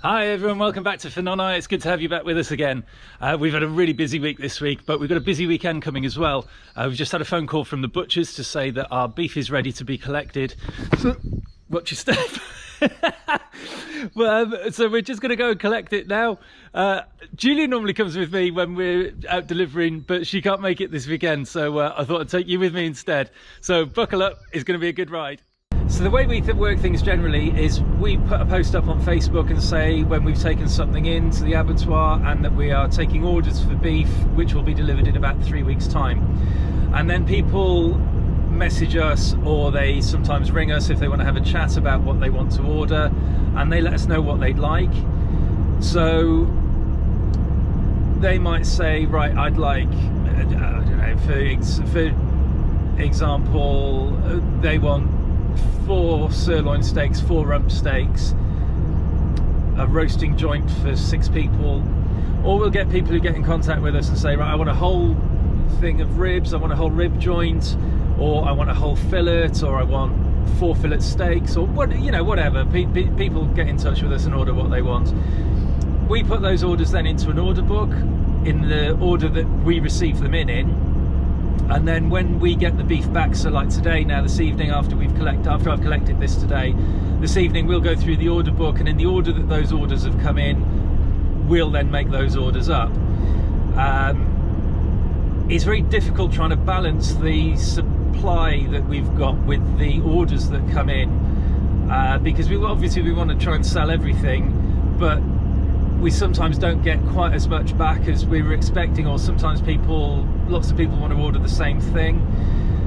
Hi everyone, welcome back to Phenomena. It's good to have you back with us again. We've had a really busy week this week, but we've got a busy weekend coming as well. We've just had a phone call from the butchers to say that our beef is ready to be collected. Watch your step. So we're just going to go and collect it now. Julia normally comes with me when we're out delivering, but she can't make it this weekend, so I thought I'd take you with me instead. So buckle up, it's going to be a good ride. So the way we work things generally is we put a post up on Facebook and say when we've taken something into the abattoir and that we are taking orders for beef, which will be delivered in about 3 weeks' time. And then people message us, or they sometimes ring us if they want to have a chat about what they want to order, and they let us know what they'd like. So they might say, right, I'd like, I don't know, for example, they want 4 sirloin steaks, 4 rump steaks, a roasting joint for 6 people. Or we'll get people who get in contact with us and say, right, I want a whole thing of ribs, I want a whole rib joint, or I want a whole fillet, or I want 4 fillet steaks, or what, you know, whatever. People get in touch with us and order what they want. We put those orders then into an order book in the order that we receive them in. And then when we get the beef back, so like today, now this evening, after I've collected this today, this evening we'll go through the order book, and in the order that those orders have come in, we'll then make those orders up. It's very difficult trying to balance the supply that we've got with the orders that come in, because we want to try and sell everything, but we sometimes don't get quite as much back as we were expecting, or sometimes lots of people want to order the same thing.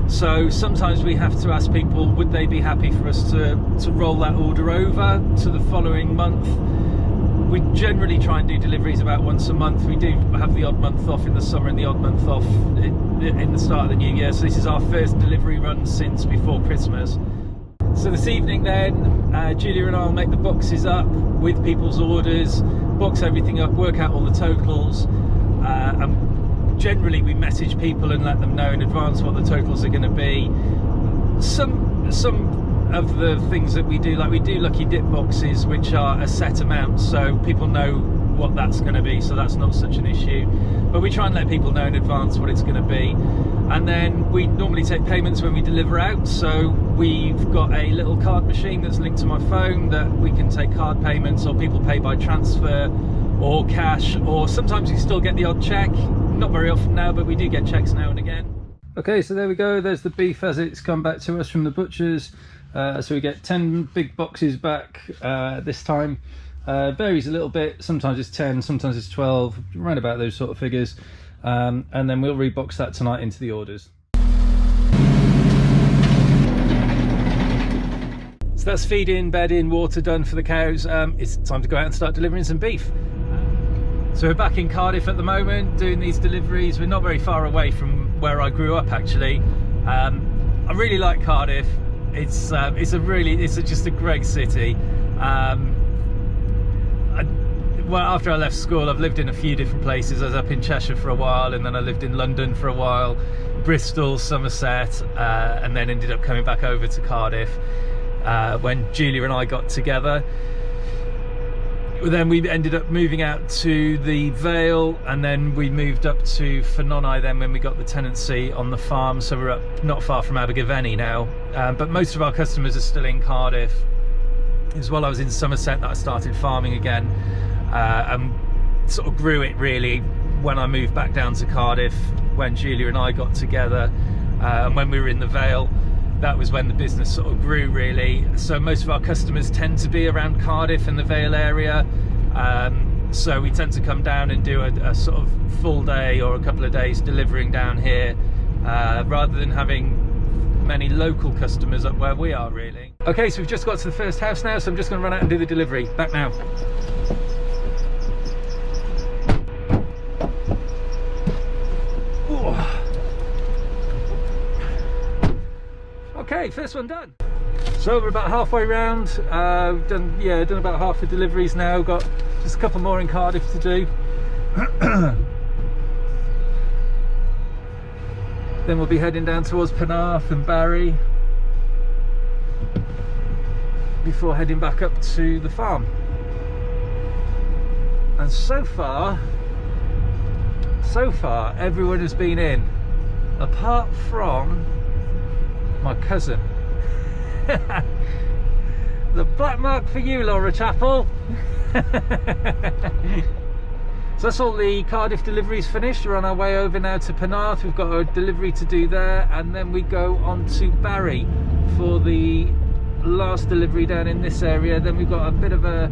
So sometimes we have to ask people, would they be happy for us to roll that order over to the following month. We generally try and do deliveries about once a month. We do have the odd month off in the summer and the odd month off in the start of the new year. So this is our first delivery run since before Christmas. So this evening then, Julia and I will make the boxes up with people's orders, box everything up, work out all the totals, and generally we message people and let them know in advance what the totals are going to be. Some of the things that we do, like we do lucky dip boxes, which are a set amount, so people know what that's going to be, so that's not such an issue. But we try and let people know in advance what it's going to be. And then we normally take payments when we deliver out, so we've got a little card machine that's linked to my phone that we can take card payments, or people pay by transfer or cash, or sometimes we still get the odd check. Not very often now, but we do get checks now and again. Okay, so there we go, there's the beef as it's come back to us from the butchers. So we get 10 big boxes back this time. Varies a little bit, sometimes it's 10, sometimes it's 12, around about those sort of figures. And then we'll rebox that tonight into the orders. So that's feed in, bed in, water done for the cows. It's time to go out and start delivering some beef. So we're back in Cardiff at the moment doing these deliveries. We're not very far away from where I grew up actually. I really like Cardiff. It's just a great city. Well, after I left school, I've lived in a few different places. I was up in Cheshire for a while, and then I lived in London for a while, Bristol, Somerset, and then ended up coming back over to Cardiff when Julia and I got together. Then we ended up moving out to the Vale, and then we moved up to Phenomena then when we got the tenancy on the farm, so we're up not far from Abergavenny now. But most of our customers are still in Cardiff. As well, I was in Somerset that I started farming again, and sort of grew it really when I moved back down to Cardiff when Julia and I got together, and when we were in the Vale, that was when the business sort of grew really. So most of our customers tend to be around Cardiff and the Vale area, so we tend to come down and do a sort of full day or a couple of days delivering down here, rather than having many local customers up where we are really. Okay, so we've just got to the first house now, so I'm just going to run out and do the delivery. Back now. Ooh. Okay, first one done. So we're about halfway round. Done about half the deliveries now. Got just a couple more in Cardiff to do. Then we'll be heading down towards Penarth and Barry before heading back up to the farm. And so far everyone has been in, apart from my cousin. The black mark for you, Laura Chappell. So that's all the Cardiff deliveries finished. We're on our way over now to Penarth. We've got a delivery to do there, and then we go on to Barry for the last delivery down in this area. Then we've got a bit of a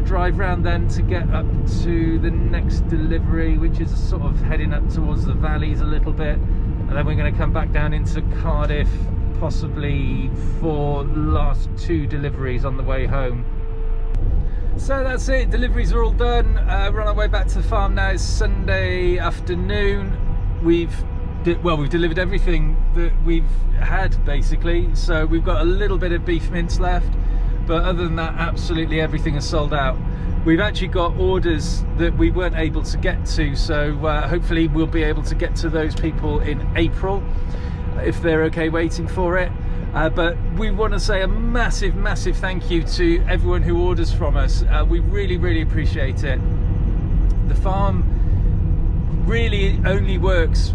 drive round then to get up to the next delivery, which is sort of heading up towards the valleys a little bit, and then we're going to come back down into Cardiff, possibly for last 2 deliveries on the way home. So that's it, deliveries are all done. We're on our way back to the farm now. It's Sunday afternoon. We've delivered everything that we've had basically, so we've got a little bit of beef mince left, but other than that absolutely everything is sold out. We've actually got orders that we weren't able to get to, so hopefully we'll be able to get to those people in April if they're okay waiting for it. But we want to say a massive thank you to everyone who orders from us. We really appreciate it. The farm really only works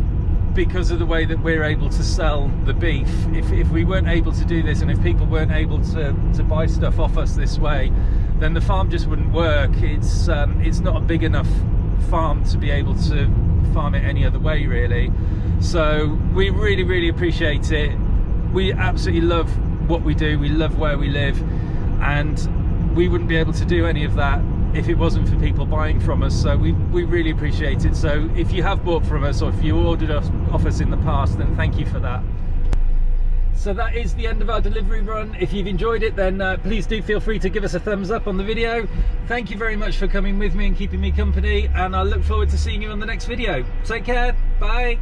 because of the way that we're able to sell the beef. If we weren't able to do this, and if people weren't able to buy stuff off us this way, then the farm just wouldn't work. It's not a big enough farm to be able to farm it any other way really. So we really appreciate it. We absolutely love what we do, we love where we live, and we wouldn't be able to do any of that if it wasn't for people buying from us. So we really appreciate it. So if you have bought from us, or if you ordered off us in the past, then thank you for that. So that is the end of our delivery run. If you've enjoyed it, then please do feel free to give us a thumbs up on the video. Thank you very much for coming with me and keeping me company, and I look forward to seeing you on the next video. Take care, bye.